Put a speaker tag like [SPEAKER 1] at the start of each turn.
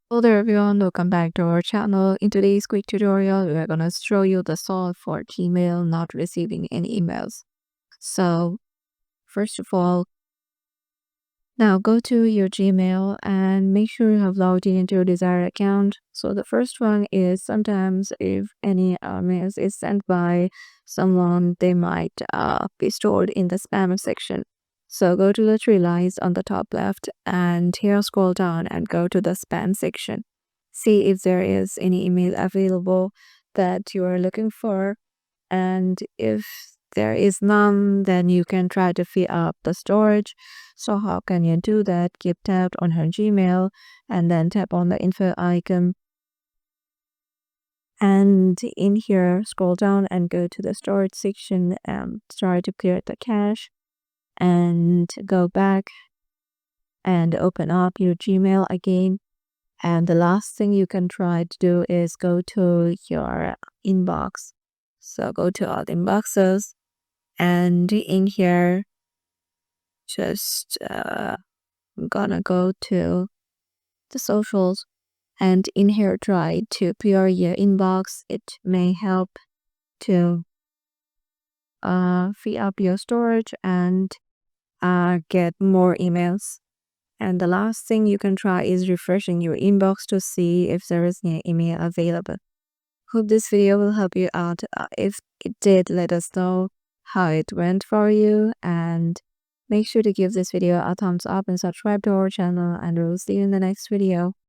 [SPEAKER 1] Hello there everyone, welcome back to our channel. In today's quick tutorial, we're going to show you the solve for Gmail not receiving any emails. So first of all, now go to your Gmail and make sure you have logged in into your desired account. So the first one is sometimes if any mails is sent by someone, they might be stored in the spam section. So go to the three lines on the top left and here scroll down and go to the spam section. See if there is any email available that you are looking for. And if there is none, then you can try to fill up the storage. So how can you do that? Keep tapped on her Gmail and then tap on the info icon. And in here, scroll down and go to the storage section and try to clear the cache and go back and open up your Gmail again. And the last thing you can try to do is go to your inbox. So go to all inboxes and in here, just I'm gonna go to the socials and in here try to clear your inbox. It may help to free up your storage and get more emails. And the last thing you can try is refreshing your inbox to see if there is any email available. Hope this video will help you out. If it did, let us know how it went for you and make sure to give this video a thumbs up and subscribe to our channel and we'll see you in the next video.